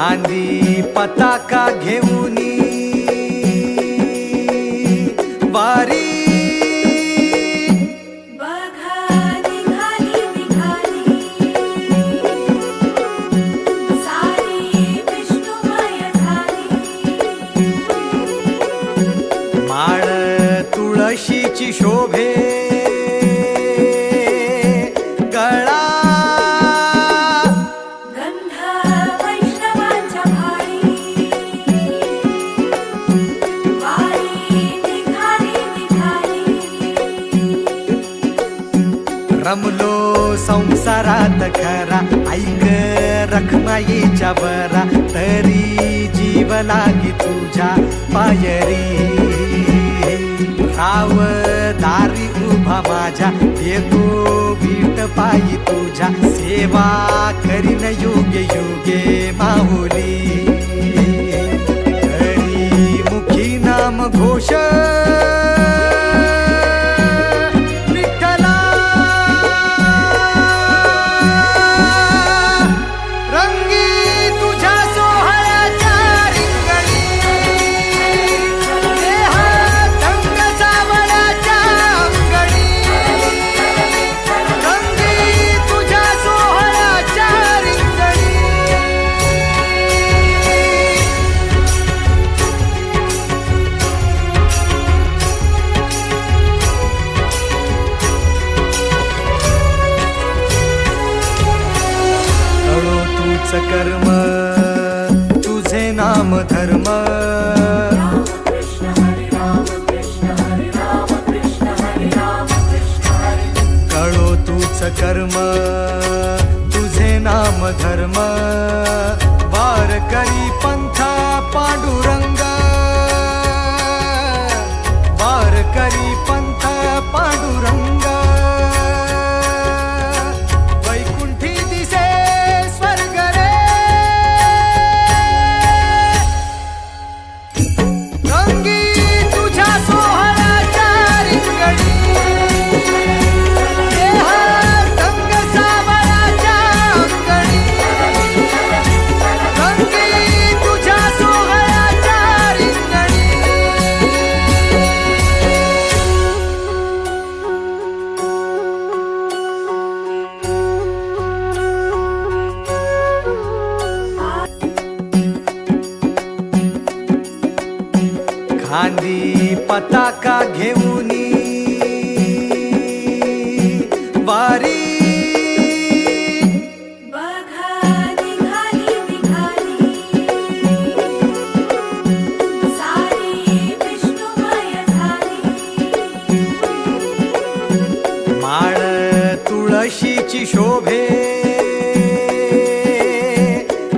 खांदी पताका घेऊनी वारी बघा निघाली निघाली सारी विष्णुमय झाली माळ तुळशीची शोभे गळा गंध वैष्णवांच्या भाळी वारी निघाली निघाली रमलो संसारात खरा ऐक रखमाईच्या बरा तरी जीव लागी तुझ्या पायरी राव दारी उभा माझ्या येतो वीट पायी तुझ्या सेवा करीन योगे योगे माहुली हरी मुखी नाम घोष विठ्ठला रंगी तुझ्या सोहळ्याच्या रिंगणी देहात रंग सावळ्याच्या अंगणी रंगी तुझ्या सोहळ्याच्या रिंगणी कळो तूच कर्म तुझे नाम धर्म राम कृष्ण हरे राम कृष्ण हरे राम कृष्ण हरे राम कृष्ण हरे कळो तूच कर्म तुझे नाम धर्म वारकरी पंथ पांडुरंग वारकरी पंथ पांडुरंग वैकुंठी दिसे स्वर्ग रे रंगी तुझ्या सोहळ्याच्या रिंगणी देहात रंग सावळ्याच्या अंगणी रंगी तुझ्या सोहळ्याच्या रिंगणी खांदी पताका घेऊनी वारी बघा निघाली निघाली सारी विष्णुमय झाली माळ तुळशीची शोभे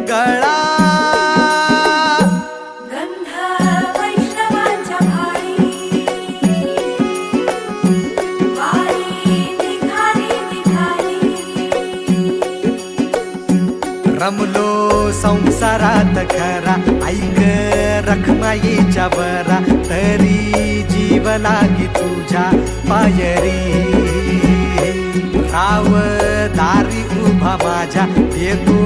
गळा गंध वैष्णवांच्या भाळी वारी निघाली निघाली रमलो संसारात खरा ऐक रखमाईच्या बरा तरी जीव लागी तुझ्या पायरी राव दारी उभा माझ्या येतो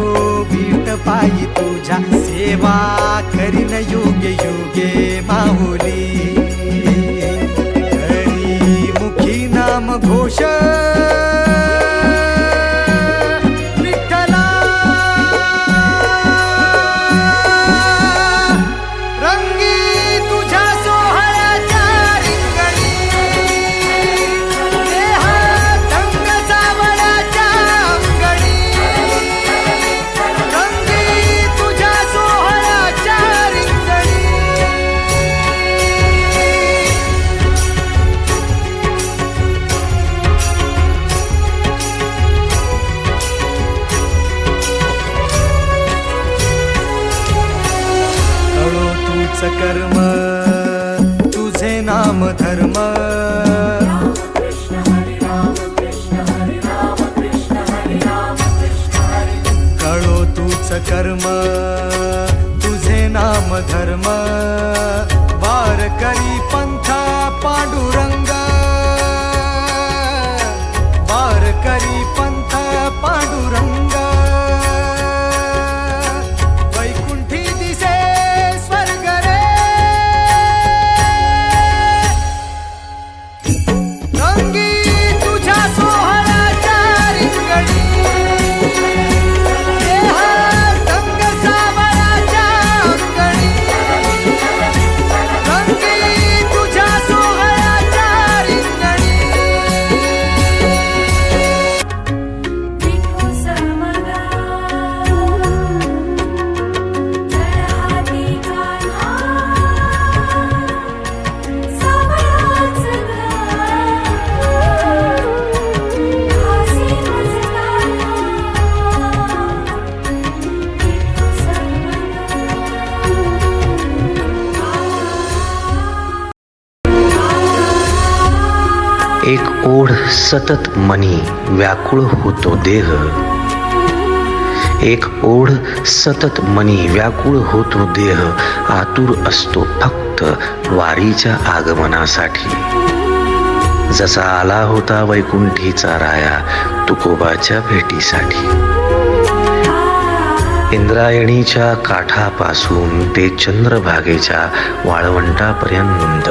वीट पायी तुझ्या सेवा करीन योगे योगे माहुली हरी मुखी नाम घोष विठ्ठला रंगी तुझ्या सोहळ्याच्या रिंगणी देहात रंग सावळ्याच्या अंगणी रंगी तुझ्या सोहळ्याच्या रिंगणी कळो तूच कर्म तुझे नाम धर्म राम कृष्ण हरे राम कृष्ण हरे राम कृष्ण हरे राम कृष्ण हरे कळो तूच कर्म तुझे नाम धर्म वारकरी पंथ पांडुरंग वारकरी पंथ पांडुरंग वैकुंठ ओढ सतत मनी व्याकुळ होतो देह, एक ओढ सतत मनी व्याकुळ होतो देह, आतुर असतो फक्त वारीच्या आगमनासाठी. जसा आला होता वैकुंठीचा राया तुकोबाच्या भेटीसाठी. इंद्रायणीच्या काठापासून ते चंद्रभागेच्या वाळवंटापर्यंत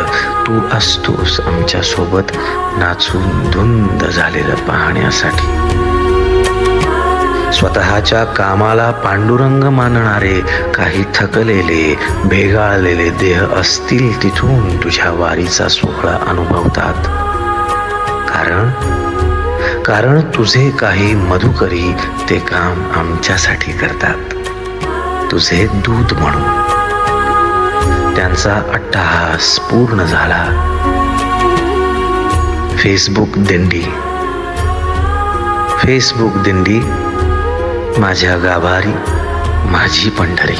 तू असतोस आमच्या सोबत नाचून धुंद झालेलं पाहण्यासाठी. स्वतःच्या कामाला पांडुरंग मानणारे काही थकलेले भेगाळलेले देह असतील तिथून तुझ्या वारीचा सोहळा अनुभवतात. कारण तुझे काही मधुकरी ते काम आमच्यासाठी करतात, तुझे दूत म्हणून. त्यांचा अट्टहास पूर्ण झाला. फेसबुक दिंडी माझ्या गाभारी माझी पंढरी.